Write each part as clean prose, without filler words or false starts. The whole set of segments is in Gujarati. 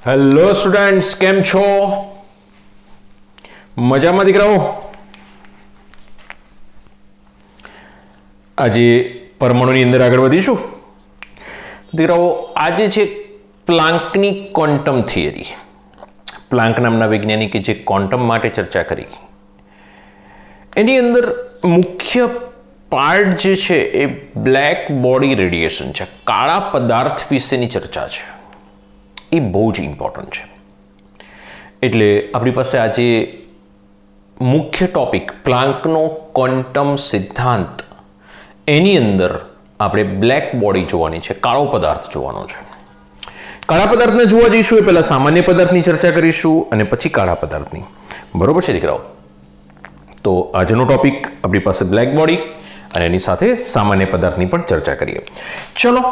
હેલો સ્ટુડન્ટ્સ, કેમ છો? મજામાં દીકરાઓ? આજે પરમાણુની અંદર આગળ વધીશું. દીકરાઓ, આજે છે પ્લાન્કની ક્વોન્ટમ થિયરી. પ્લાન્ક નામના વૈજ્ઞાનિકે જે ક્વોન્ટમ માટે ચર્ચા કરી, એની અંદર મુખ્ય પાર્ટ જે છે એ બ્લેક બોડી રેડિયેશન છે. કાળા પદાર્થ વિશેની ચર્ચા છે. એ બહુ જ ઇમ્પોર્ટન્ટ છે. એટલે આપણી પાસે આજે મુખ્ય ટોપિક પ્લાન્કનો ક્વોન્ટમ સિદ્ધાંત, એની અંદર આપણે બ્લેક બોડી જોવાની છે, કાળો પદાર્થ જોવાનો છે. કાળા પદાર્થને જોવા જઈશું એ પહેલાં સામાન્ય પદાર્થની ચર્ચા કરીશું અને પછી કાળા પદાર્થની. બરોબર છે દીકરાઓ? તો આજનો ટોપિક આપણી પાસે બ્લેક બોડી અને એની સાથે સામાન્ય પદાર્થની પણ ચર્ચા કરીએ. ચલો,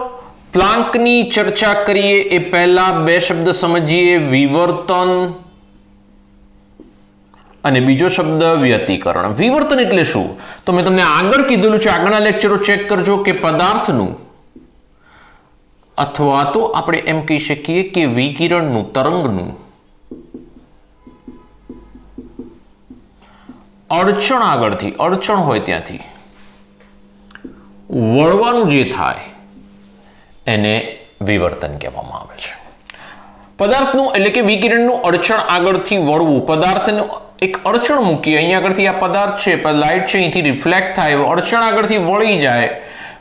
પ્લાન્કની ચર્ચા કરીએ એ પહેલા બે શબ્દ સમજીએ, વિવર્તન અને બીજો શબ્દ વ્યતિકરણ. વિવર્તન એટલે શું? તો મેં તમને આગળ કીધેલું છે, આગળના લેક્ચરો ચેક કરજો કે પદાર્થનું અથવા તો આપણે એમ કહી શકીએ કે વિકિરણનું, તરંગનું અડચણ આગળથી, અડચણ હોય ત્યાંથી વળવાનું જે થાય એને વિવર્તન કહેવામાં આવે છે. પદાર્થનું એટલે કે વિકિરણનું અડચણ આગળથી વળવું, પદાર્થનું એક અડચણ મૂકીએ, અહીંયા આગળથી આ પદાર્થ છે, લાઇટ છે, અહીંથી રિફ્લેક્ટ થાય, અડચણ આગળથી વળી જાય.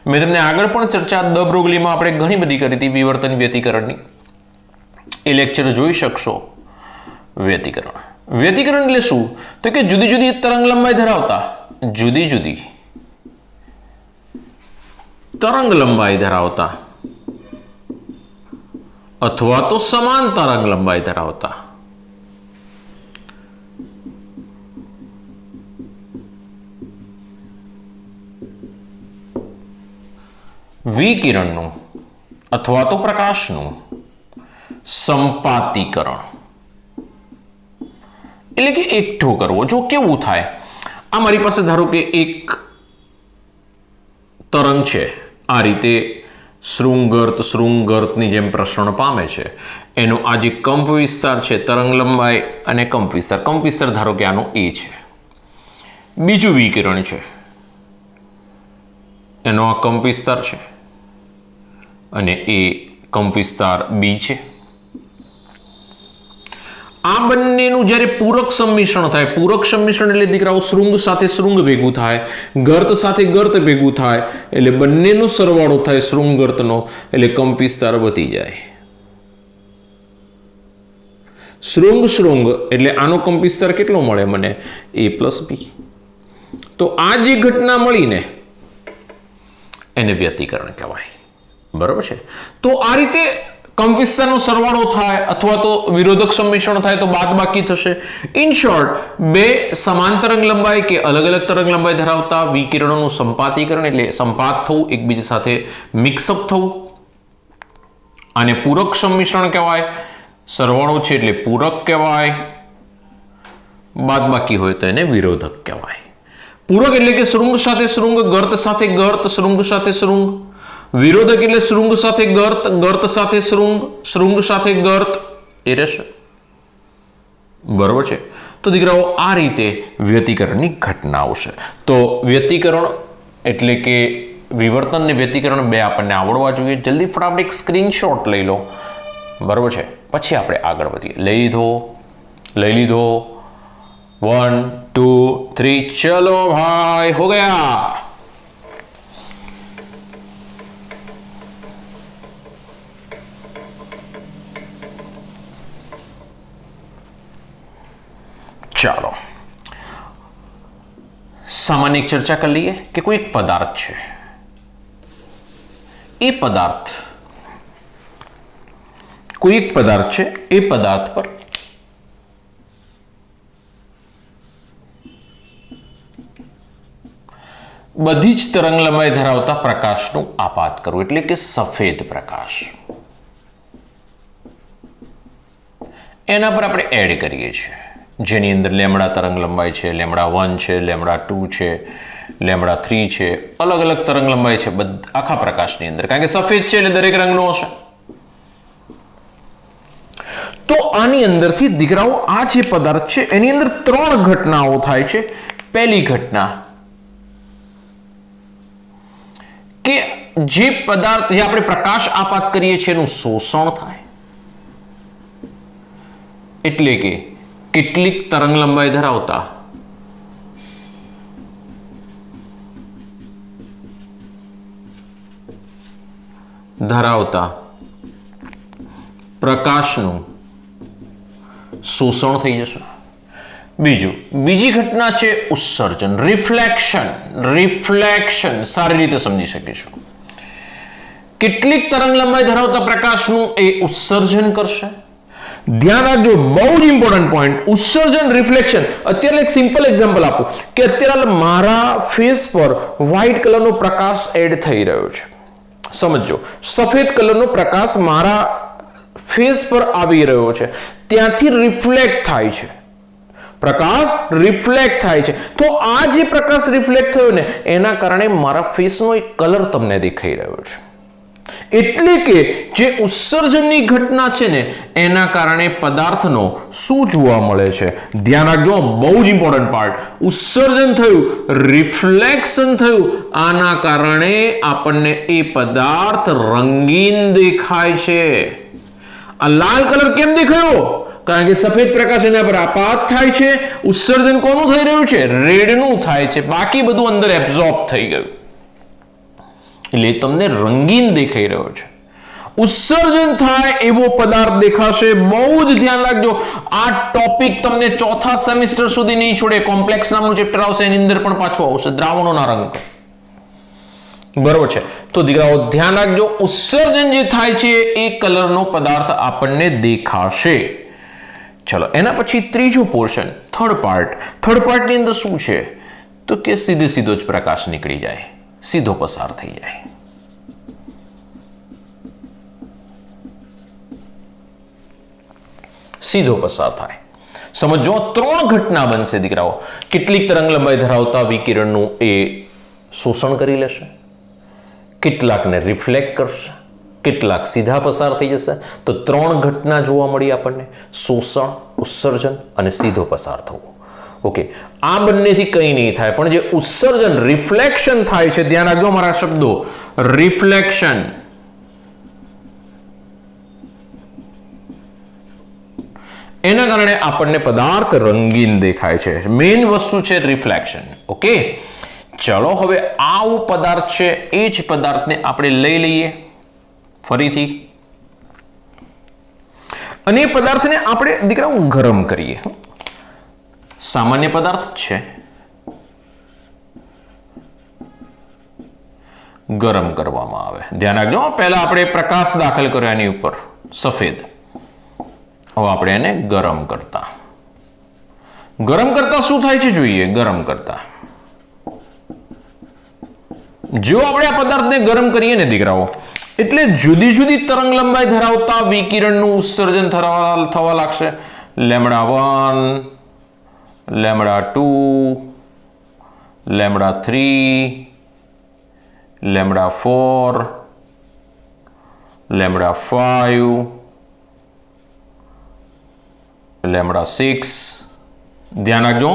મેં તમને આગળ પણ ચર્ચા દ બ્રોગલીમાં આપણે ઘણી બધી કરી હતી વિવર્તન વ્યતિકરણની. એ લેક્ચર જોઈ શકશો. વ્યતિકરણ, વ્યતિકરણ એટલે શું? તો કે જુદી જુદી તરંગ લંબાઈ ધરાવતા, જુદી જુદી તરંગ લંબાઈ ધરાવતા અથવા તો સમાન તરંગ લંબાઈ ધરાવતા વિકિરણનું અથવા તો પ્રકાશનું સંપાતીકરણ એટલે કે એકઠો કરવો. જો કેવું થાય, આ મારી પાસે ધારો કે એક તરંગ છે, આ રીતે શૃંગર્તની જેમ પ્રસરણ પામે છે. એનો આ જે કંપ વિસ્તાર છે, તરંગ લંબાઈ અને કંપ વિસ્તાર ધારો કે આનો એ છે. બીજું વિકિરણ છે, એનો આ કંપ વિસ્તાર છે અને એ કંપ વિસ્તાર બી છે. આ બંનેનું જ્યારે પૂરક સંમિશ્રણ થાય, પૂરક સંમિશ્રણ એટલે દીકરાઓ શૃંગ સાથે શૃંગ ભેગું થાય, ગર્ત સાથે ગર્ત ભેગું થાય, એટલે બંનેનો સરવાળો થાય શૃંગર્તનો, એટલે કંપ વિસ્તાર વધી જાય. શૃંગ એટલે આનો કંપ વિસ્તાર કેટલો મળે મને? એ પ્લસ બી. તો આ જે ઘટના મળીને એને વ્યતિકરણ કહેવાય. બરોબર છે? તો આ રીતે કંપ વિસ્તારનો સરવાળો થાય અથવા તો વિરોધક સંમિશ્રણ થાય તો બાદબાકી થશે. ઇન શોર્ટ, બે સમાન તરંગ લંબાઈ કે અલગ અલગ તરંગ લંબાઈ ધરાવતા વિકિરણોનું સંપાતીકરણ એટલે સંપાત થવું, એકબીજા સાથે મિક્સઅપ થવું, અને પૂરક સંમિશ્રણ કહેવાય. સરવાળો છે એટલે પૂરક કહેવાય, બાદબાકી હોય તો એને વિરોધક કહેવાય. પૂરક એટલે કે શૃંગ સાથે શૃંગ, ગર્ત સાથે ગર્ત, શૃંગ સાથે શૃંગ. વિરોધક એટલે શૃંગ સાથે ગર્ત, ગર્ત સાથે શૃંગ, શૃંગ સાથે ગર્ત, એ રહેશે. બરોબર છે? તો દીકરાઓ, આ રીતે વ્યતિકરણની ઘટના આવશે. તો વ્યતિકરણ એટલે કે વિવર્તન અને વ્યતિકરણ બે આપણને આવડવા જોઈએ. જલ્દી ફટાફટ એક સ્ક્રીનશોટ લઈ લો. બરોબર છે? પછી આપણે આગળ વધીએ. લઈ લીધો. 1 2 3, ચલો ભાઈ, હો ગયા. ચાલો, સામાન્ય ચર્ચા કરી લઈએ કે કોઈ એક પદાર્થ છે. એ પદાર્થ, કોઈ એક પદાર્થ છે, એ પદાર્થ પર બધી જ તરંગ લંબાઈ ધરાવતા પ્રકાશનું આપાત કરવું એટલે કે સફેદ પ્રકાશ. એના પર આપણે એડ કરીએ છીએ, જેની અંદર લેમડા તરંગ લંબાઈ છે, λ1 છે, λ2 છે, λ3 છે, અલગ અલગ તરંગ લંબાઈ છે આખા પ્રકાશની અંદર, કારણ કે સફેદ છે એટલે દરેક રંગનો હશે. તો આની અંદરથી દીકરાઓ આ જે પદાર્થ છે એની અંદર 3 ઘટનાઓ થાય છે. પહેલી ઘટના કે જે પદાર્થ જે આપણે પ્રકાશ આપાત કરીએ છીએ એનું શોષણ થાય, એટલે કે કેટલીક તરંગ લંબાઈ ધરાવતા પ્રકાશનું શોષણ થઈ જશે. બીજી ઘટના છે ઉત્સર્જન, રિફ્લેક્શન સારી રીતે સમજી શકીશું. કેટલીક તરંગ લંબાઈ ધરાવતા પ્રકાશનું એ ઉત્સર્જન કરશે. ધ્યાન રાખજો, બહુ જ ઇમ્પોર્ટન્ટ પોઈન્ટ, ઉત્સર્જન, રિફ્લેક્શન. અત્યારે એક સિમ્પલ એક્ઝામ્પલ આપું કે અત્યારે મારા ફેસ પર વ્હાઇટ કલરનો પ્રકાશ એડ થઈ રહ્યો છે. સમજો, સફેદ કલરનો પ્રકાશ મારા ફેસ પર આવી રહ્યો છે, ત્યાંથી રિફ્લેક્ટ થાય છે, પ્રકાશ રિફ્લેક્ટ થાય છે. તો આ જે પ્રકાશ રિફ્લેક્ટ થયો ને એના કારણે મારા ફેસનો એક કલર તમને દેખાઈ રહ્યો છે. એટલે કે જે ઉત્સર્જનની ઘટના છે ને એના કારણે પદાર્થનો શું જોવા મળે છે? ધ્યાન રાખજો, બહુ જ ઇમ્પોર્ટન્ટ પાર્ટ. ઉત્સર્જન થયું, રિફ્લેક્શન થયું, આના કારણે આપણને એ પદાર્થ રંગીન દેખાય છે. આ લાલ કલર કેમ દેખાયો? કારણ કે સફેદ પ્રકાશ એના પર આપાત થાય છે. ઉત્સર્જન કોનું થઈ રહ્યું છે? રેડનું થાય છે. બાકી બધું અંદર એબ્ઝોર્બ થઈ ગયું, એટલે તમને રંગીન દેખાઈ રહ્યો છે. ઉત્સર્જન થાય એવો પદાર્થ દેખાશે. બહુ જ ધ્યાન રાખજો, આ ટોપિક તમને ચોથા સેમિસ્ટર સુધી નહીં છોડે. કોમ્પ્લેક્સ નામનું ચેપ્ટર આવશે, એની અંદર પણ પાછું આવશે, દ્રાવણોના રંગ. બરોબર છે? તો દીકરાઓ ધ્યાન રાખજો, ઉત્સર્જન જે થાય છે એ કલરનો પદાર્થ આપણને દેખાશે. ચલો, એના પછી ત્રીજો પોર્શન, થર્ડ પાર્ટની અંદર શું છે? તો કે સીધો જ પ્રકાશ નીકળી જાય, સીધો પસાર થઈ જાય. સીધો પસાર થાય. સમજો, 3 ઘટના બનશે દીકરાઓ. કેટલીક તરંગ લંબાઈ ધરાવતા વિકિરણનું એ શોષણ કરી લેશે, કેટલાકને રિફ્લેક્ટ કરશે, કેટલાક સીધા પસાર થઈ જશે. તો 3 ઘટના જોવા મળી આપણને: શોષણ, ઉત્સર્જન અને સીધો પસાર થવો. ઓકે, આ બંનેથી કંઈ નહીં થાય, પણ જે ઉત્સર્જન, રિફ્લેક્શન થાય છે, ધ્યાન રાખજો મારા શબ્દો, રિફ્લેક્શન, એના કારણે આપણને પદાર્થ રંગીન દેખાય છે. મેઇન વસ્તુ છે રિફ્લેક્શન. ઓકે, ચલો હવે આવો પદાર્થ છે, એ જ પદાર્થને આપણે લઈ લઈએ ફરીથી, અને એ પદાર્થને આપણે દીકરાઓ ગરમ કરીએ. સામાન્ય પદાર્થ છે, ગરમ કરવામાં આવે. ધ્યાન રાખજો, પહેલા આપણે પ્રકાશ દાખલ કર્યો એની ઉપર, સફેદ. હવે આપણે એને ગરમ કરતા શું થાય છે જોઈએ. ગરમ કરતા જો આપણે આ પદાર્થને ગરમ કરીએ ને દીકરાઓ, એટલે જુદી જુદી તરંગ લંબાઈ ધરાવતા વિકિરણનું ઉત્સર્જન થવા લાગશે. λ1, λ2, λ3, λ4, λ5, λ6. ધ્યાન રાખજો,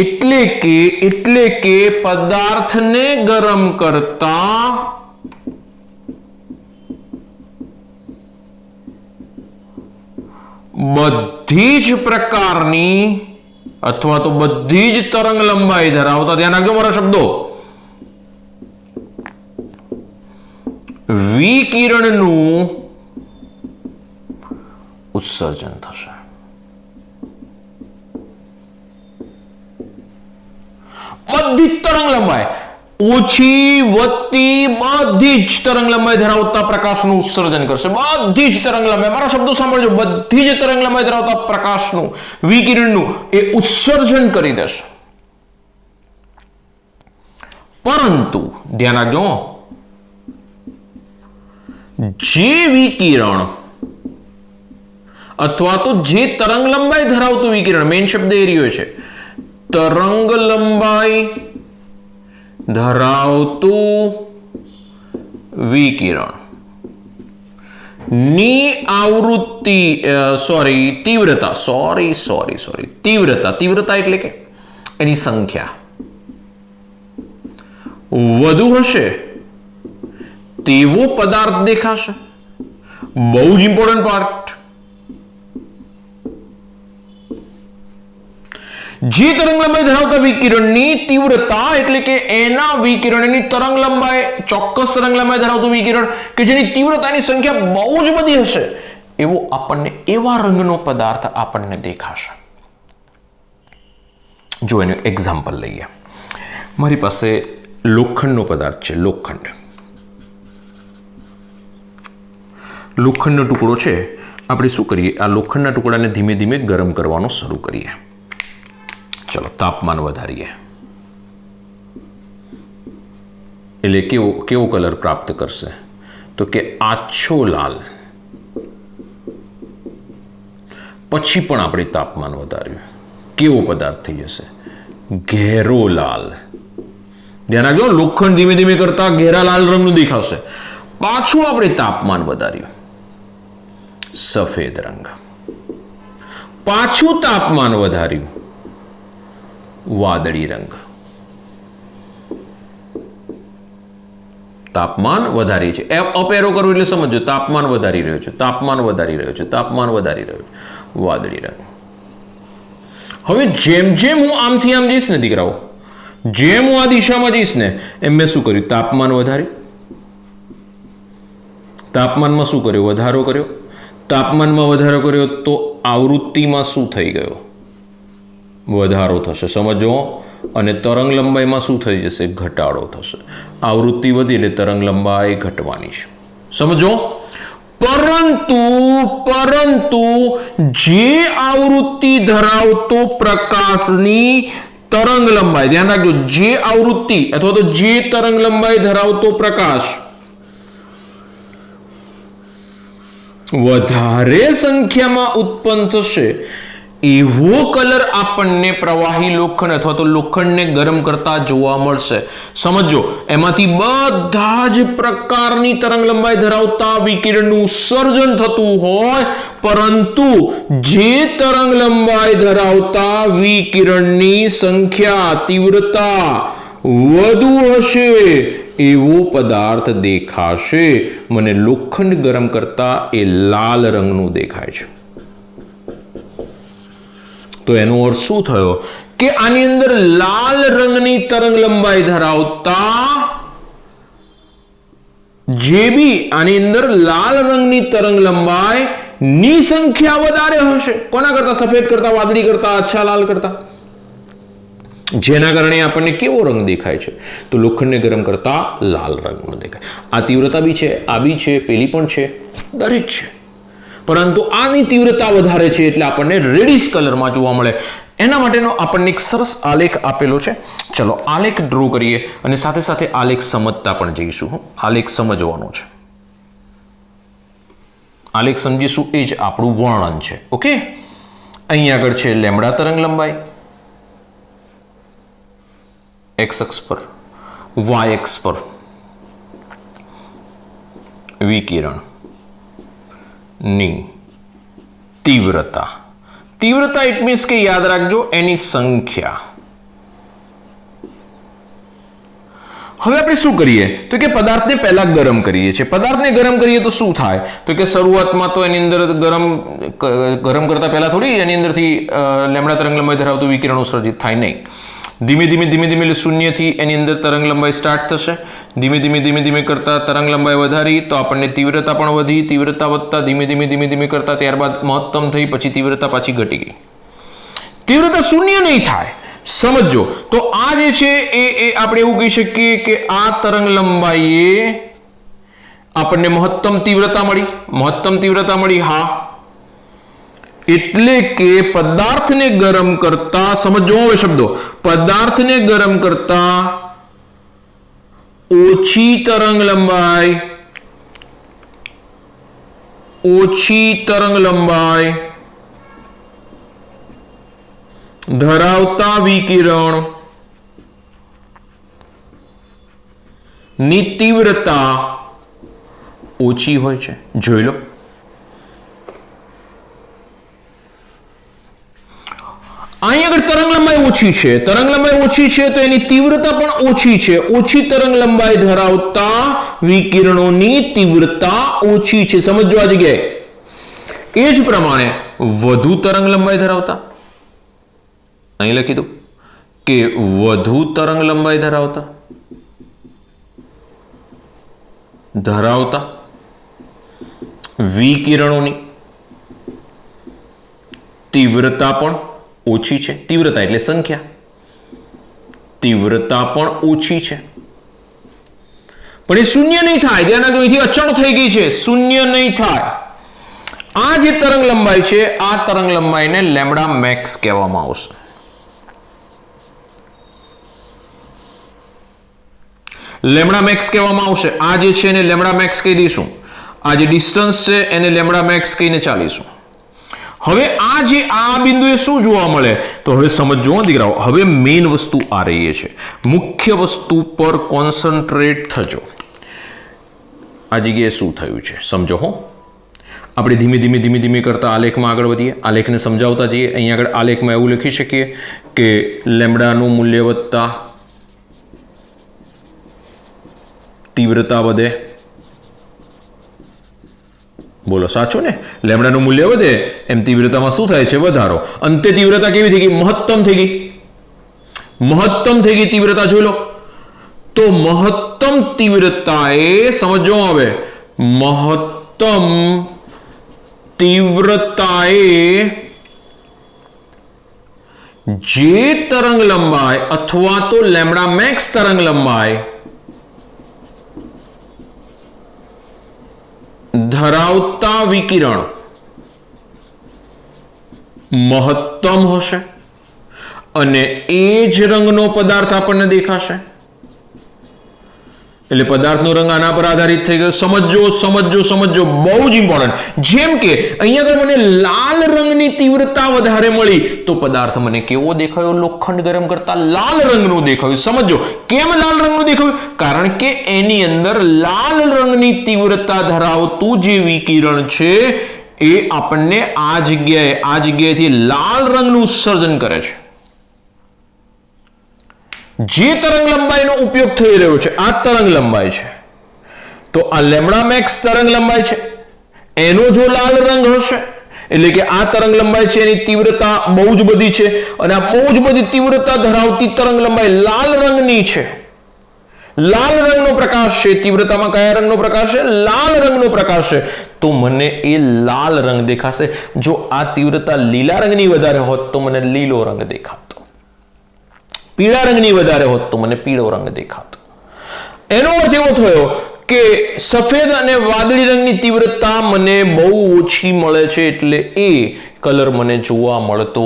એટલે કે પદાર્થને ગરમ કરતા બધી જ પ્રકારની અથવા તો બધી જ તરંગ લંબાઈ ધરાવતા, ધ્યાન રાખજો મારા શબ્દો, વિકિરણનું ઉત્સર્જન થશે. બધી જ તરંગ લંબાઈ, ઓછી વધતી બધી જ તરંગ લંબાઈ ધરાવતા પ્રકાશનું ઉત્સર્જન કરશે. બધી જ તરંગ લંબાઈ, મારા શબ્દો સાંભળજો, બધી જ તરંગ લંબાઈ ધરાવતા પ્રકાશનું, વિકિરણનું એ ઉત્સર્જન કરી દેશે. પરંતુ ધ્યાન રાખજો, જે વિકિરણ અથવા તો જે તરંગ લંબાઈ ધરાવતું વિકિરણ, મેઇન શબ્દ એ રહ્યો છે, તરંગ લંબાઈ ધરાવતું વિકિરણ, ની આવૃત્તિ તીવ્રતા એટલે કે એની સંખ્યા વધુ હશે તેવો પદાર્થ દેખાશે. બહુ જ ઇમ્પોર્ટન્ટ પાર્ટ. જે તરંગ લંબાઈ ધરાવતા વિકિરણની તીવ્રતા એટલે કે એના વિકિરણ, એની તરંગ લંબાઈ, ચોક્કસ તરંગ લંબાઈ ધરાવતું વિકિરણ કે જેની તીવ્રતાની સંખ્યા બહુ જ બધી હશે એવો આપણને એવા રંગનો પદાર્થ આપણને દેખાશે. જો એનું એક્ઝામ્પલ લઈએ. મારી પાસે લોખંડનો પદાર્થ છે. લોખંડનો ટુકડો છે. આપણે શું કરીએ? આ લોખંડના ટુકડાને ધીમે ધીમે ગરમ કરવાનો શરૂ કરીએ. ચલો તાપમાન વધારીએ એટલે કેવો કલર પ્રાપ્ત કરશે? તો કે આછો લાલ. પછી પણ આપણે તાપમાન વધાર્યું, કેવો પદાર્થ થઈ જશે? ઘેરો લાલ. ધ્યાન રાખજો, લોખંડ ધીમે ધીમે કરતા ઘેરા લાલ રંગનું દેખાશે. પાછું આપણે તાપમાન વધાર્યું, સફેદ રંગ. પાછું તાપમાન વધાર્યું, વાદળી રંગ. તાપમાન વધારીએ છીએ. અપ એરો કરવું એટલે સમજો તાપમાન વધારી રહ્યો છે, તાપમાન વધારી રહ્યો છે, તાપમાન વધારી રહ્યો છે. વાદળી રંગ. હવે જેમ જેમ હું આમથી આમ જઈશ ને દીકરાઓ, જેમ હું આ દિશામાં જઈશ ને એમ મેં શું કર્યું? તાપમાન વધાર્યું. તાપમાનમાં શું કર્યું? વધારો કર્યો. તાપમાનમાં વધારો કર્યો તો આવૃત્તિમાં શું થઈ ગયો? વધારો થશે. સમજો. અને તરંગ લંબાઈમાં શું થઈ જશે? ઘટાડો થશે. આવૃત્તિ વધી એટલે તરંગ લંબાઈ ઘટવાની છે. સમજો. પરંતુ જે આવૃત્તિ ધરાવતો પ્રકાશની તરંગ લંબાઈ, ધ્યાન રાખજો, જે આવૃત્તિ અથવા તો જે તરંગ લંબાઈ ધરાવતો પ્રકાશ વધારે સંખ્યામાં ઉત્પન્ન થશે એવો કલર આપણને પ્રવાહી લોખંડ અથવા તો લોખંડને ગરમ કરતા જોવા મળશે. સમજો, એમાંથી બધા જ પ્રકારની તરંગ લંબાઈ ધરાવતા વિકિરણનું સર્જન થતું હોય, પરંતુ જે તરંગ લંબાઈ ધરાવતા વિકિરણની સંખ્યા, તીવ્રતા વધુ હશે એવો પદાર્થ દેખાશે. મને લોખંડ ગરમ કરતા એ લાલ રંગનું દેખાય છે. તો એનો અર્થ શું થયો? કે આની અંદર લાલ રંગની તરંગ લંબાઈ ધરાવતા જે બી આની અંદર લાલ રંગની તરંગ લંબાઈ ની સંખ્યા વધારે હશે. કોના કરતા? સફેદ કરતા, વાદળી કરતા, આછા લાલ કરતા. જેના કારણે આપણને કેવો રંગ દેખાય છે? તો લોખંડને ગરમ કરતા લાલ રંગનો દેખાય. આ તીવ્રતા બી છે, આ બી છે, પેલી પણ છે, દરેક છે. પરંતુ આની તીવ્રતા વધારે છે એટલે આપણને રેડિશ કલરમાં જોવા મળે. એના માટેનો આપણને એક સરસ આલેખ આપેલો છે. ચલો આલેખ ડ્રો કરીએ અને સાથે સાથે આલેખ સમજતા પણ જઈશું. આલેખ સમજવાનો છે. આલેખ સમજીશું એ જ આપણું વર્ણન છે. ઓકે, અહીં આગળ છે લેમ્બડા તરંગ લંબાઈ એક્સ અક્ષ પર, વાય અક્ષ પર વિકિરણ ની તીવ્રતા. તીવ્રતા ઇટ મીન્સ કે યાદ રાખજો એની સંખ્યા. હવે આપણે શું કરીએ? તો કે પદાર્થને પહેલા ગરમ કરીએ છીએ. પદાર્થને ગરમ કરીએ તો શું થાય? તો કે શરૂઆતમાં તો એની અંદર ગરમ કરતા પહેલા થોડી એની અંદરથી લેમ્બડા તરંગ લંબાઈ ધરાવતું વિકિરણ ઉત્સર્જિત થાય નહીં. ધીમે ધીમે શૂન્યથી એની અંદર તરંગ લંબાઈ સ્ટાર્ટ થશે. ધીમે કરતા તરંગ લંબાઈ વધારી તો આપણને તીવ્રતા પણ વધી. તીવ્રતા વધતા ધીમે કરતા ત્યારબાદ મહત્તમ થઈ, પછી તીવ્રતા પાછી ઘટી ગઈ. તીવ્રતા શૂન્ય નહીં થાય. સમજો. તો આ જે છે એ આપણે એવું કહી શકીએ કે આ તરંગ લંબાઈએ આપણને મહત્તમ તીવ્રતા મળી. મહત્તમ તીવ્રતા મળી, હા. એટલે કે પદાર્થને ગરમ કરતા, સમજો હવે શબ્દો, પદાર્થને ગરમ કરતા ઓછી તરંગ લંબાઈ ધરાવતા વિકિરણ ની તીવ્રતા ઓછી હોય છે. જોઈ લો, ઓછી છે, તરંગ લંબાઈ ઓછી છે તો એની તીવ્રતા પણ ઓછી છે. ઓછી તરંગ લંબાઈ ધરાવતા વિકિરણોની તીવ્રતા ઓછી છે. સમજો આ જગ્યાએ. એ જ પ્રમાણે વધુ તરંગ લંબાઈ ધરાવતા, અહીં લખી દઉં કે વધુ તરંગ લંબાઈ ધરાવતા વિકિરણોની તીવ્રતા પણ ઓછી છે. તીવ્રતા એટલે સંખ્યા. તીવ્રતા પણ ઓછી છે, પણ એ શૂન્ય નહીં થાય. ધ્યાન રાખજો, અહીંથી અચળ થઈ ગઈ છે, શૂન્ય નહીં થાય. આ જે તરંગ લંબાઈ છે, આ તરંગ લંબાઈને લેમ્બડા મેક્સ કહેવામાં આવશે. લેમ્બડા મેક્સ કહેવામાં આવશે. આ જે છે એને લેમ્બડા મેક્સ કહી દઈશું. આ જે ડિસ્ટન્સ છે એને લેમ્બડા મેક્સ કહીને ચાલીશું. હવે આ બિંદુએ શું જોવા મળે તો હવે સમજો દીકરાઓ. હવે મેઇન વસ્તુ આ રહી છે. મુખ્ય વસ્તુ પર કોન્સન્ટ્રેટ થજો. આ જગ્યાએ શું થયું છે સમજો હો. આપણે ધીમે ધીમે કરતા આલેખમાં આગળ વધીએ. આલેખને સમજાવતા જઈએ. અહીંયા આગળ આલેખમાં એવું લખી શકીએ કે લેમ્બડાનું મૂલ્ય વધતા તીવ્રતા વધે. બોલો સાચું ને? લેમ્બડાનું મૂલ્ય વધે એમ તીવ્રતામાં શું થાય છે? વધારો. અંતે તીવ્રતા કેવી થઈ ગઈ? મહત્તમ થઈ ગઈ. મહત્તમ થઈ ગઈ તીવ્રતા. જોઈ લો તો મહત્તમ તીવ્રતા એ સમજો હવે મહત્તમ તીવ્રતા એ જે તરંગ લંબાઈ અથવા તો લેમ્બડા મેક્સ તરંગ લંબાઈ ધરાવતા વિકિરણ મહત્તમ હશે અને એ જ રંગનો પદાર્થ આપણને દેખાશે. એટલે પદાર્થનો રંગ આના પર આધારિત થઈ ગયો. સમજો બહુ જ ઇમ્પોર્ટન્ટ. જેમ કે અહીંયા આગળ મને લાલ રંગની તીવ્રતા વધારે મળી તો પદાર્થ મને કેવો દેખાયો? લોખંડ ગરમ કરતા લાલ રંગનો દેખાયો. સમજો કેમ લાલ રંગનું દેખાયું? કારણ કે એની અંદર લાલ રંગની તીવ્રતા ધરાવતું જે વિકિરણ છે એ આપણને આ જગ્યાએથી લાલ રંગનું ઉત્સર્જન કરે છે. જે તરંગ લંબાઈનો ઉપયોગ થઈ રહ્યો છે આ તરંગ લંબાઈ છે તો આ લેમ્બડા મેક્સ તરંગ લંબાઈ છે. એનો જો લાલ રંગ હશે એટલે કે આ તરંગ લંબાઈ છે એની તીવ્રતા બહુ જ બધી છે અને આ બહુ જ બધી તીવ્રતા ધરાવતી તરંગ લંબાઈ લાલ રંગની છે. લાલ રંગનો પ્રકાશ છે. તીવ્રતામાં કયા રંગનો પ્રકાશ છે? લાલ રંગનો પ્રકાશ છે. તો મને એ લાલ રંગ દેખાશે. જો આ તીવ્રતા લીલા રંગની વધારે હોત તો મને લીલો રંગ દેખાતો. પીળા રંગની વધારે હોત તો મને પીળો રંગ દેખાતો. એનો અર્થ એવો થયો કે સફેદ અને વાદળી રંગની તીવ્રતા મને બહુ ઓછી મળે છે એટલે એ કલર મને જોવા મળતો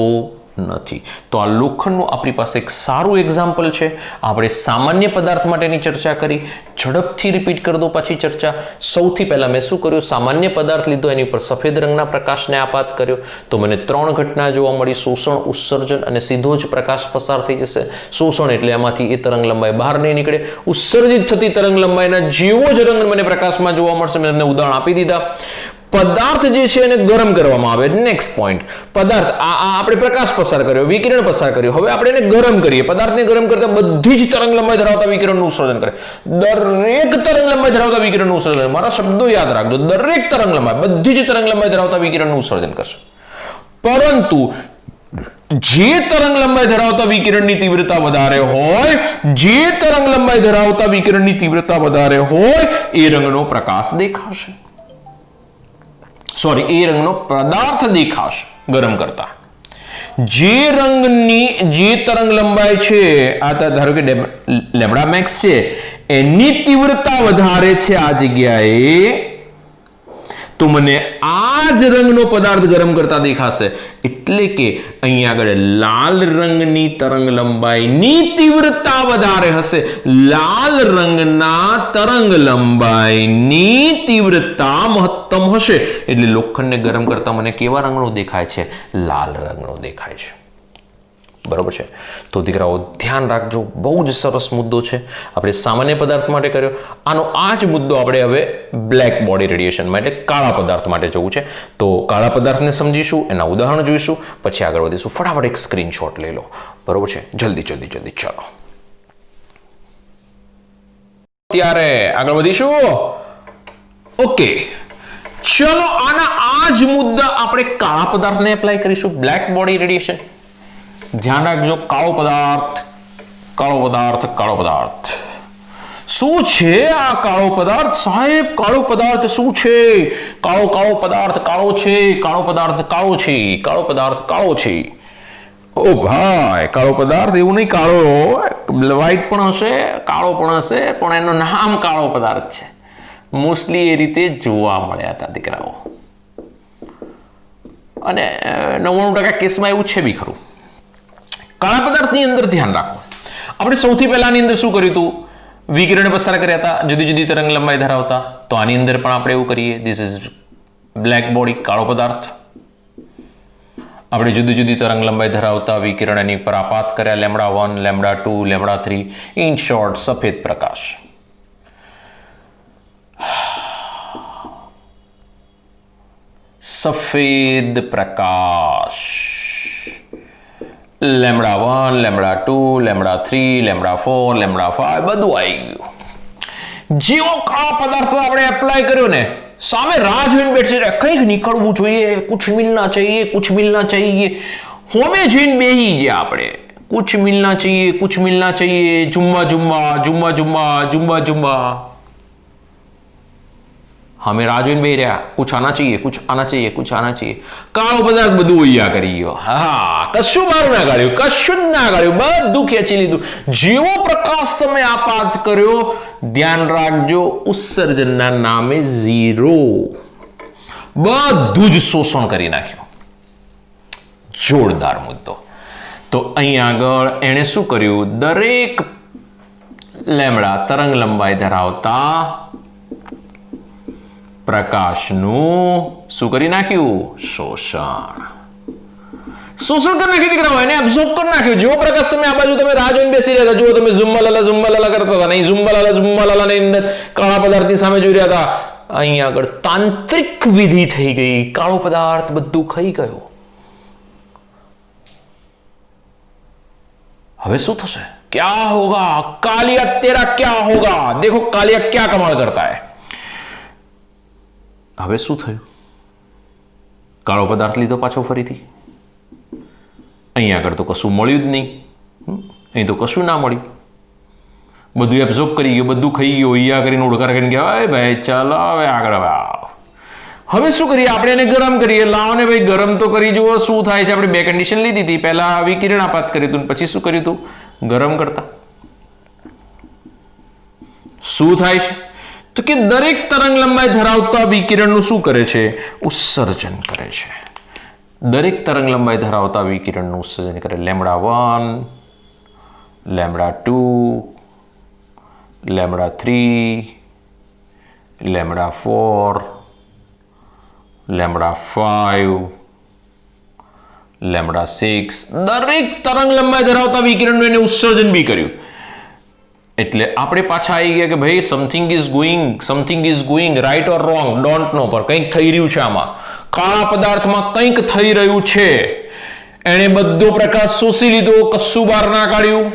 નથી. તો આ લોખંડનું આપણી પાસે એક સારું એક્ઝામ્પલ છે. આપણે સામાન્ય પદાર્થ માટેની ચર્ચા કરી. ઝડપથી રિપીટ કરી દો પાછી ચર્ચા. સૌથી પહેલા મેં શું કર્યું? સામાન્ય પદાર્થ લીધો, એની ઉપર સફેદ રંગના પ્રકાશને આપાત કર્યો તો મને 3 ઘટના જોવા મળી: શોષણ, ઉત્સર્જન અને સીધો જ પ્રકાશ પસાર થઈ જશે. શોષણ એટલે એમાંથી એ તરંગ લંબાઈ બહાર નહીં નીકળે. ઉત્સર્જિત થતી તરંગ લંબાઈના જેવો જ રંગ મને પ્રકાશમાં જોવા મળશે. મેં તમને ઉદાહરણ આપી દીધા. પદાર્થ જે છે એને ગરમ કરવામાં આવે. નેક્સ્ટ પોઈન્ટ, પદાર્થ આપણે પ્રકાશ પસાર કર્યો, વિકિરણ પસાર કર્યો. હવે આપણે એને ગરમ કરીએ. પદાર્થને ગરમ કરતા બધી જ તરંગ લંબાઈ ધરાવતા વિકિરણનું ઉત્સર્જન કરે. દરેક તરંગ લંબાઈ ધરાવતા વિકિરણનું ઉત્સર્જન. મારા શબ્દો યાદ રાખજો. દરેક તરંગ લંબાઈ, બધી જ તરંગ લંબાઈ ધરાવતા વિકિરણનું ઉત્સર્જન કરશે. પરંતુ જે તરંગ લંબાઈ ધરાવતા વિકિરણની તીવ્રતા વધારે હોય, જે તરંગ લંબાઈ ધરાવતા વિકિરણની તીવ્રતા વધારે હોય એ રંગનો પ્રકાશ દેખાશે. એ રંગનો પદાર્થ દેખાશે ગરમ કરતા. જે તરંગ લંબાઈ છે આ ધારો કે લેમ્બડા મેક્સ છે એની તીવ્રતા વધારે છે આ જગ્યાએ તો મને આ જ રંગનો પદાર્થ ગરમ કરતા દેખાશે. એટલે કે અહીંયા આગળ લાલ રંગની તરંગ લંબાઈની તીવ્રતા વધારે હશે. લાલ રંગના તરંગ લંબાઈની તીવ્રતા મહત્તમ હશે. એટલે લોખંડને ગરમ કરતા મને કેવા રંગનો દેખાય છે? લાલ રંગનો દેખાય છે. બરોબર છે? તો દીકરાઓ ધ્યાન રાખજો. બહુ જ સરસ મુદ્દો છે. આપણે સામાન્ય પદાર્થ માટે કર્યો. આનો આ જ મુદ્દો આપણે હવે બ્લેક બોડી રેડિયેશનમાં એટલે કાળા પદાર્થ માટે જવું છે. તો કાળા પદાર્થને સમજીશું, એના ઉદાહરણ જોઈશું, પછી આગળ વધીશું. ફટાફટ એક સ્ક્રીનશોટ લઈ લો. બરોબર છે? જલ્દી જલ્દી જલ્દી ચાલો ત્યારે આગળ વધીશું. ઓકે, ચલો આના આ જ મુદ્દા આપણે કાળા પદાર્થને એપ્લાય કરીશું. Black body radiation. ધ્યાન રાખજો, કાળો પદાર્થ, કાળો પદાર્થ, કાળો પદાર્થ. શું છે આ કાળો પદાર્થ? સાહેબ, કાળો પદાર્થ શું છે? કાળો પદાર્થ કાળો છે, કાળો પદાર્થ કાળો છે, કાળો પદાર્થ કાળો છે. ઓ ભાઈ, કાળો પદાર્થ એવું નહીં, કાળો વ્હાઈટ પણ હશે, કાળો પણ હશે, પણ એનું નામ કાળો પદાર્થ છે. મોસ્ટલી એ રીતે જોવા મળ્યા હતા દીકરાઓ, અને 99% કેસમાં એવું છે બી ખરું. કાળા પદાર્થની અંદર ધ્યાન રાખો, આપણે સૌથી પહેલા આની અંદર શું કર્યું હતું? વિકિરણ પસાર કર્યા હતા જુદી જુદી તરંગ લંબાઈ ધરાવતા. તો આની અંદર પણ આપણે એવું કરીએ. ધીસ ઇઝ બ્લેક બોડી, કાળો પદાર્થ. આપણે જુદી જુદી તરંગ લંબાઈ ધરાવતા વિકિરણ એની પર આપાત કર્યા. λ1, λ2, λ3. ઇન શોર્ટ, સફેદ પ્રકાશ. સફેદ પ્રકાશ. λ1, λ2, λ3, λ4, λ5 બધું આવી ગયું. જેવો કાળા પદાર્થ આપણે એપ્લાય કર્યો ને, સામે રાહ જોઈને બેઠી છે, કંઈક નીકળવું જોઈએ, કુછ મિલના ચાહીએ, કુછ મિલના ચાહીએ. હોમે જોઈને બેહી ગયા આપણે, કુછ મિલના ચાહીએ, કુછ મિલના ચાહીએ, જુમ્મા જુમ્મા, જુમ્મા જુમ્મા, જુમ્મા જુમ્મા. હમે રાહ જોઈને બેહી રહ્યા, કુછ આના ચાહીએ, કુછ આના ચાહીએ, કુછ આના ચાહીએ. કાળો પદાર્થ બધું ઓયા કરી ગયો. હા, કશું બહાર ના કાઢ્યું, કશું જ ના કાઢ્યું, બધું ખેંચી લીધું. જેવો પ્રકાશ તમે આપાત કર્યો, ધ્યાન રાખજો, ઉત્સર્જનના નામે 0. બધું જ શોષણ કરી નાખ્યું. જોરદાર મુદ્દો. તો અહીં આગળ એણે શું કર્યું? દરેક લેમ્ડા તરંગ લંબાઈ ધરાવતા પ્રકાશનું શું કરી નાખ્યું? શોષણ. શોષણ કરી નાખ્યું દીકરાઓ, એને એબ્ઝોર્બ કરી નાખ્યું. જેવો પ્રકાશ તમે આ બાજુ તમે રાહ જોઈને બેસી રહ્યા હતા, જુઓ તમે ઝુમ્મા લાલા કરતા હતા, નહીં ઝુમ્મા લાલાની અંદર કાળા પદાર્થની સામે જોઈ રહ્યા હતા. અહીં આગળ તાંત્રિક વિધિ થઈ ગઈ, કાળો પદાર્થ બધું ખાઈ ગયો. હવે શું થશે? ક્યા હોગા? કાલિયા તેરા ક્યા હોગા? દેખો કાલિયા ક્યા કમાલ કરતા હૈ. હવે શું થયું? કાળો પદાર્થ લીધો પાછો ફરીથી. અહીં આગળ તો કશું મળ્યું જ નહીં. અહીં તો કશું ના મળ્યું. બધું એબ્ઝોર્બ કરી ગયું, બધું ખાઈ ગયું. અહીંયા કરીને ઓળખાર કરીને ગયા, ભાઈ ચાલો હવે આગળ આવ. હવે શું કરીએ? આપણે એને ગરમ કરીએ. લાવો ને ભાઈ, ગરમ તો કરી જુઓ શું થાય છે. આપણે બે કન્ડિશન લીધી હતી. પહેલા વિકિરણ આપાત કર્યું હતું, પછી શું કર્યું હતું? ગરમ કરતા. શું થાય છે? તો કે દરેક તરંગ લંબાઈ ધરાવતા વિકિરણનું શું કરે છે? ઉત્સર્જન કરે છે. દરેક તરંગ લંબાઈ ધરાવતા વિકિરણનું ઉત્સર્જન કરે. λ1, λ2, λ3, λ4, λ5, λ6. દરેક તરંગ લંબાઈ ધરાવતા વિકિરણનું એને ઉત્સર્જન બી કર્યું. એટલે આપણે પાછા આવી ગયા કે ભાઈ something is going right or wrong, don't know, પર કંઈક થઈ રહ્યું છે આમાં. કાળા પદાર્થમાં કંઈક થઈ રહ્યું છે. એણે બધો પ્રકાશ શોષી લીધો, કશું બહાર ના કાઢ્યું,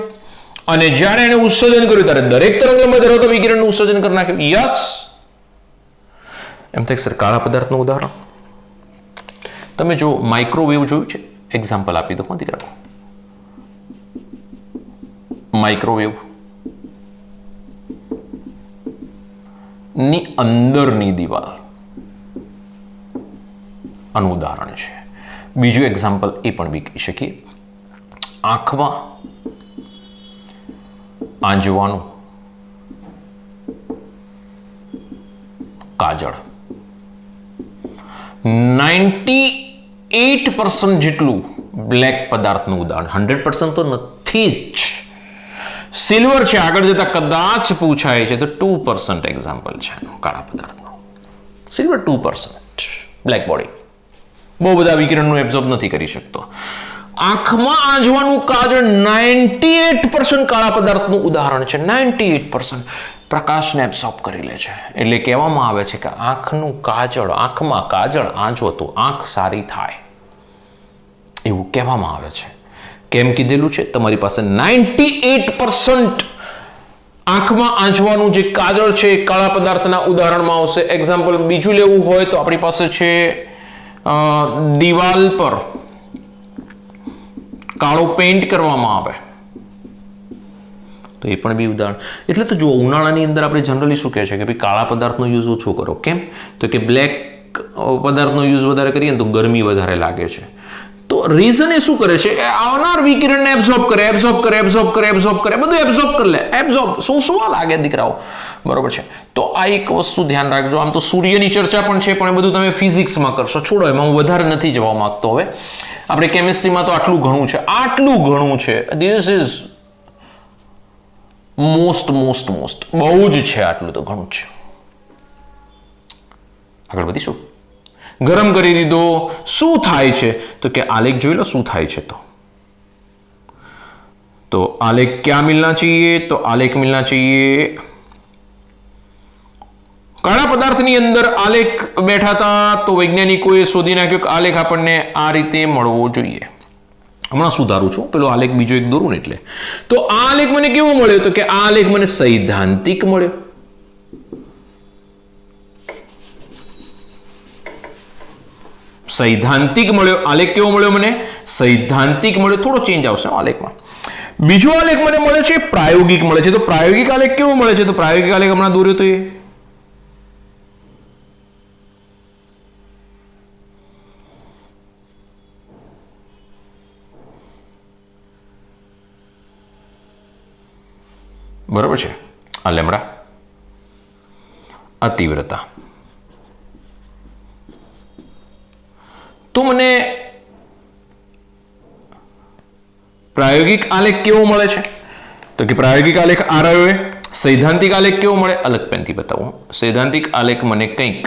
અને જ્યારે એને ઉત્સર્જન કર્યું ત્યારે દરેક તરંગ લંબાઈ ધરાવતા વિકિરણનું ઉત્સર્જન કરી નાખ્યું. યસ, એમ થાય સર કાળા પદાર્થનું ઉદાહરણ તમે જો માઇક્રોવેવ જોયું છે? એક્ઝામ્પલ આપી દો દીકરા. માઇક્રોવેવ ની અંદરની દિવાલ આનું ઉદાહરણ છે. બીજું એક્ઝામ્પલ એ પણ બી કહી શકીએ, આંખમાં આંજવાનું કાજળ. 98% જેટલું બ્લેક પદાર્થનું ઉદાહરણ, 100% તો નથી જ. સિલ્વર છે, આગળ જતા કદાચ પૂછાય છે તો 2% એક્ઝામ્પલ છે કાળા પદાર્થનું. સિલ્વર 2%, બ્લેક બોડી બહુ બધા વિકિરણનું એબ્ઝોર્બ નથી કરી શકતો. આંખમાં આંજવાનું કાજળ 98% કાળા પદાર્થનું ઉદાહરણ છે. 98% પ્રકાશને એબ્ઝોર્બ કરી લે છે. એટલે કહેવામાં આવે છે કે આંખનું કાજળ, આંખમાં કાજળ આંજો તો આંખ સારી થાય, એવું કહેવામાં આવે છે. કેમ કીધેલું છે? તમારી પાસે 98% આંખમાં આંચવાનું જે કાજળ છે એ કાળા પદાર્થના ઉદાહરણમાં આવશે. એક્ઝામ્પલ બીજું લેવું હોય તો આપણી પાસે છે દિવાલ પર કાળો પેઇન્ટ કરવામાં આવે તો એ પણ બી ઉદાહરણ. એટલે તો જુઓ, ઉનાળાની અંદર આપણે જનરલી શું કહે છે કે ભાઈ કાળા પદાર્થનો યુઝ ઓછો કરો. કેમ? તો કે બ્લેક પદાર્થનો યુઝ વધારે કરીએ ને તો ગરમી વધારે લાગે છે. તો રીઝન એ શું કરે છે? આવનાર વિકિરણને એબ્ઝોર્બ કરે, બધું એબ્ઝોર્બ કરી લે. શું લાગે દીકરાઓ? બરોબર છે. તો આ એક વસ્તુ ધ્યાન રાખજો. આમ તો સૂર્યની ચર્ચા પણ છે, પણ એ બધું તમે ફિઝિક્સમાં કરશો. છોડો, એમાં હું વધારે નથી જવા માંગતો. હવે આપણે કેમિસ્ટ્રીમાં તો આટલું ઘણું છે. ધીસ ઇઝ મોસ્ટ બહુ જ છે. આટલું તો ઘણું છે. આગળ વધીશું. ગરમ કરી દીધો. શું થાય છે? તો કે આલેખ જોઈ લો શું થાય છે. તો आलेख क्या मिलना चाहिए? तो आलेख मिलना चाहिए काळा पदार्थની અંદર આલેખ બેઠા હતા તો વૈજ્ઞાનિકોએ શોધી નાખ્યો કે આલેખ આપણને આ રીતે મળવો જોઈએ. હમણાં સુધારું છું, પેલો આલેખ બીજો એક દોરું ને એટલે. તો આ આલેખ મને કેવો મળ્યો? તો કે આ આલેખ મને સૈદ્ધાંતિક મળ્યો. આલેખ કેવો મળ્યો? મને સૈદ્ધાંતિક મળ્યો. થોડો ચેન્જ આવશે આલેખમાં. બીજો આલેખ મને મળે છે પ્રાયોગિક મળે છે. તો પ્રાયોગિક આલેખ કેવો મળે છે? તો પ્રાયોગિક આલેખ હમણાં દોર્યો તો એ બરાબર છે. આ લેમડા, આ તીવ્રતા. તો મને પ્રાયોગિક આલેખ કેવો મળે છે? તો કે પ્રાયોગિક આલેખ આ રહ્યો. સૈદ્ધાંતિક આલેખ કેવો મળે? અલગ પેનથી બતાવું. સૈદ્ધાંતિક આલેખ મને કંઈક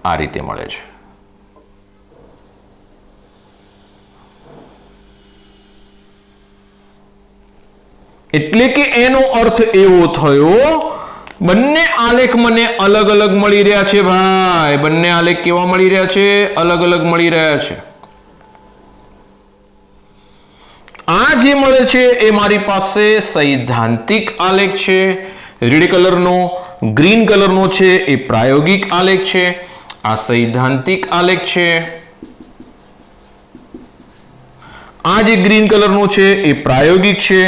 આ રીતે મળે છે. એટલે કે એનો અર્થ એવો થયો બંને આલેખ મને અલગ અલગ મળી રહ્યા છે ભાઈ. બંને આલેખ કેવા મળી રહ્યા છે? અલગ અલગ મળી રહ્યા છે. આ જે મળે છે એ મારી પાસે સૈદ્ધાંતિક આલેખ છે. રેડ કલરનો, ગ્રીન કલરનો છે એ પ્રાયોગિક આલેખ છે. આ સૈદ્ધાંતિક આલેખ છે. આ જે ગ્રીન કલરનો છે એ પ્રાયોગિક છે.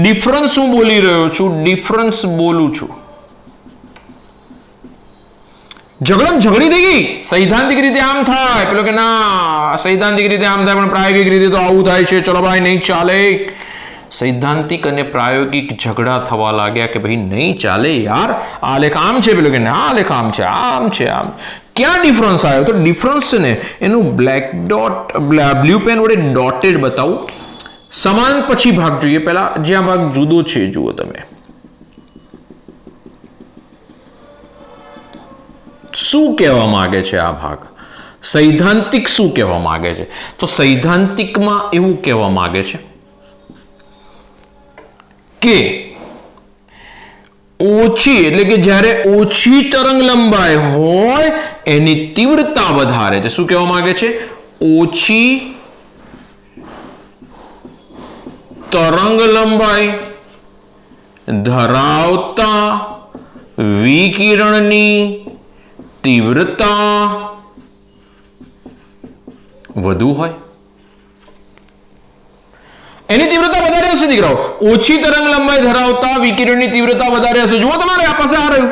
ડિફરન્સ હું બોલી રહ્યો છું, ડિફરન્સ બોલું છું. ઝઘડી થઈ ગઈ. સૈદ્ધાંતિક રીતે આમ થાય, પેલો કે ના સૈદ્ધાંતિક રીતે આમ થાય પણ પ્રાયોગિક રીતે તો આવું થાય છે. ચલો ભાઈ નહીં ચાલે. સૈદ્ધાંતિક અને પ્રાયોગિક ઝઘડા થવા લાગ્યા કે ભાઈ નહીં ચાલે યાર. આ લેખ આમ છે, પેલો કે ના આ લેખ આમ છે, આમ છે, આમ. ક્યાં ડિફરન્સ આવ્યો? તો ડિફરન્સ છે ને એનું બ્લુ પેન વડે ડોટેડ બતાવું. સમાન પછી ભાગ જોઈએ. પહેલા જે આ ભાગ જુદો છે જુઓ તમે. શું કહેવા માંગે છે આ ભાગ? સૈદ્ધાંતિક શું કહેવા માંગે છે? તો સૈદ્ધાંતિકમાં એવું કહેવા માંગે છે કે ઓછી, એટલે કે જ્યારે ઓછી તરંગ લંબાઈ હોય એની તીવ્રતા વધારે છે. શું કહેવા માંગે છે? ઓછી તરંગ લંબાઈ ધરાવતા વિકિરણની તીવ્રતા વધુ હોય. એની તીવ્રતા વધારે હશે દીકરાઓ. ઓછી તરંગ લંબાઈ ધરાવતા વિકિરણની તીવ્રતા વધારે હશે. જુઓ તમારે આ પાસે આ રહ્યું.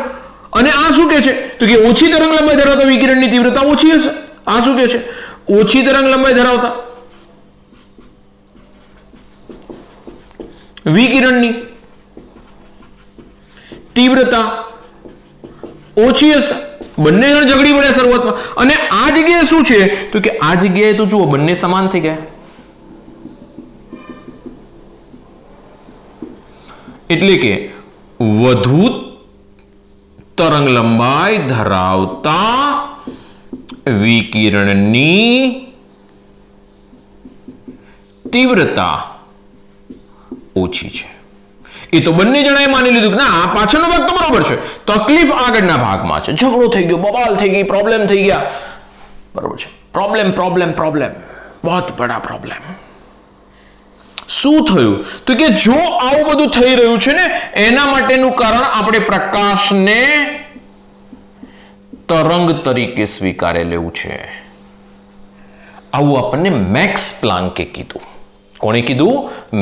અને આ શું કહે છે? તો કે ઓછી તરંગ લંબાઈ ધરાવતા વિકિરણની તીવ્રતા ઓછી હશે. આ શું કહે છે? ઓછી તરંગ લંબાઈ ધરાવતા વિકિરણની તીવ્રતા ઓછી હશે. બંને જણ ઝઘડી પડ્યા શરૂઆતમાં. અને આ જગ્યાએ શું છે? તો કે આ જગ્યાએ તો જુઓ બંને સમાન થઈ ગયા. એટલે કે વધુ તરંગ લંબાઈ ધરાવતા વિકિરણની તીવ્રતા ઓછી છે. એ તો બંને જણાએ માની લીધું કે ના પાછળનો ભાગ તો બરોબર છે, તકલીફ આગળના ભાગમાં છે. ઝઘડો થઈ ગયો, બવાલ થઈ ગઈ, પ્રોબ્લેમ થઈ ગયા. બરોબર છે. પ્રોબ્લેમ બહુત બડા પ્રોબ્લેમ. શું થયું તો કે જો આવું બધું થઈ રહ્યું છે ને એના માટેનું કારણ આપણે પ્રકાશને તરંગ તરીકે સ્વીકારે લેવું છે. આવું આપણને મેક્સ પ્લાન્કે કીધું. કોણે કીધું?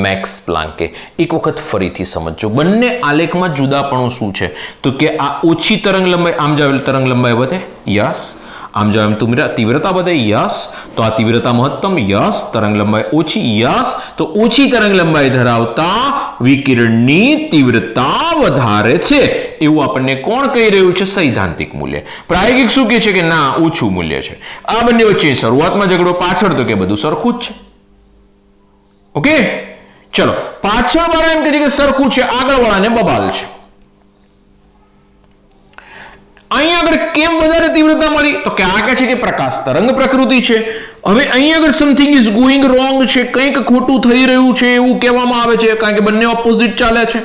મેક્સ પ્લાન્કે. એક વખત ફરીથી સમજો, બંને આલેખમાં જુદાપણું શું છે તો કે આ ઓછી તરંગ લંબાઈ, આમ જાવ તરંગ લંબાઈ વધે, યસ. આમ જાવ એમ તીવ્રતા વધે, યસ. તો આ તીવ્રતા મહત્તમ, યસ. તરંગ લંબાઈ ઓછી, યસ. તો ઓછી તરંગ લંબાઈ ધરાવતા વિકિરણની તીવ્રતા વધારે છે એવું આપણને કોણ કહી રહ્યું છે? સૈદ્ધાંતિક મૂલ્ય. પ્રાયોગિક શું કહે છે કે ના, ઓછું મૂલ્ય છે. આ બંને વચ્ચે શરૂઆતમાં ઝઘડો, પાછળ તો કે બધું સરખું જ છે. ઓકે, ચલો. પાછળ વાળા એમ કહે છે કે સરખું છે, આગળ વાળાને બબાલ છે. અહીંયા આગળ કેમ વધારે તીવ્રતા મળી તો કે આ કહે છે કે પ્રકાશ તરંગ પ્રકૃતિ છે. હવે અહીંયા આગળ સમથિંગ ઇઝ ગોઈંગ રોંગ છે, કંઈક ખોટું થઈ રહ્યું છે એવું કહેવામાં આવે છે, કારણ કે બંને ઓપોઝિટ ચાલે છે.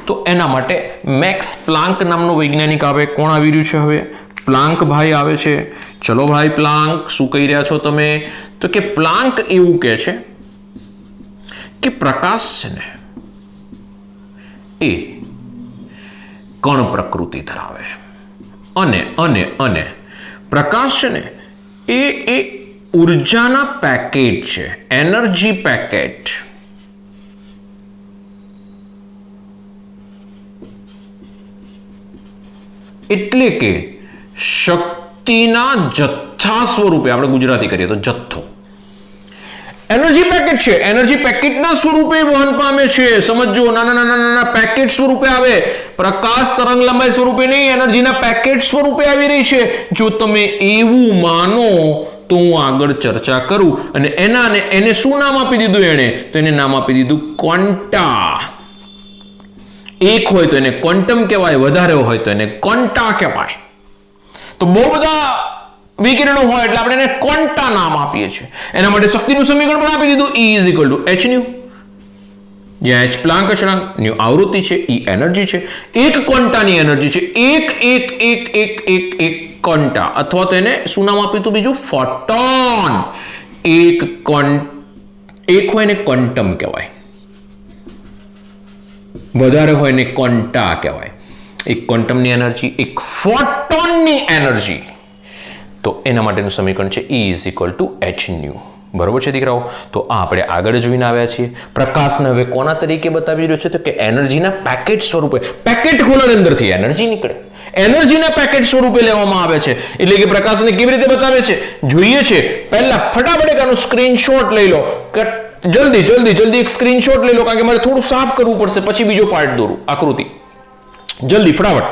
તો એના માટે મેક્સ પ્લાન્ક નામનો વૈજ્ઞાનિક આવે. કોણ આવી રહ્યું છે હવે? પ્લાન્ક ભાઈ આવે છે. ચલો ભાઈ પ્લાન્ક, શું કહી રહ્યા છો તમે? તો કે પ્લાન્ક એવું કહે છે કે પ્રકાશ છે ને એ કણ પ્રકૃતિ ધરાવે અને પ્રકાશ છે ને એ ઉર્જાના પેકેટ છે, એનર્જી પેકેટ. એટલે કે શક્તિના જથ્થા સ્વરૂપે, આપણે ગુજરાતી કરીએ તો જથ્થો. એનર્જી પેકેટ છે, એનર્જી પેકેટના સ્વરૂપે વહન પામે છે. સમજો, નાના પેકેટ સ્વરૂપે આવે. પ્રકાશ તરંગ લંબાઈ સ્વરૂપે નહીં, એનર્જીના પેકેટ સ્વરૂપે આવી રહી છે. જો તમે એવું માનો તો હું આગળ ચર્ચા કરું. અને એને શું નામ આપી દીધું એણે? તો એને નામ આપી દીધું ક્વોન્ટા. એક હોય તો એને ક્વોન્ટમ કહેવાય, વધારે હોય તો એને ક્વોન્ટા કહેવાય. તો બહુ બધા વિકિરણો હોય એટલે આપણે એને ક્વોન્ટા નામ આપીએ છીએ. એના માટે શક્તિનું સમીકરણ પણ આપી દીધું, E = h nu, જ્યાં h પ્લાન્ક અચળાંક, nu આવૃત્તિ છે, E એનર્જી છે. એક ક્વોન્ટાની એનર્જી છે, એક ક્વોન્ટા, અથવા તો એને શું નામ આપ્યું હતું બીજું? ફોટોન. એક હોય ને ક્વોન્ટમ કહેવાય, વધારે હોય ને ક્વોન્ટા કહેવાય. એક ક્વોન્ટમની એનર્જી, એક ફોટોનની એનર્જી. તો એના માટેનું સમીકરણ છે E = h nu. બરોબર છે દીકરાઓ? તો આ આપણે આગળ જોઈને આવ્યા છીએ. પ્રકાશને હવે કોના તરીકે બતાવી રહ્યો છે તો કે એનર્જીના પેકેટ સ્વરૂપે. પેકેટ ખોલવાની અંદરથી એનર્જી નીકળે, એનર્જીના પેકેટ સ્વરૂપે લેવામાં આવે છે. એટલે કે પ્રકાશને કેવી રીતે બતાવે છે જોઈએ છે. પહેલા ફટાફટ એનું સ્ક્રીનશોટ લઈ લો. જલ્દી એક સ્ક્રીનશોટ લઈ લો, કારણ કે મારે થોડું સાફ કરવું પડશે, પછી બીજો પાર્ટ દોરું, આકૃતિ. જલ્દી ફટાફટ.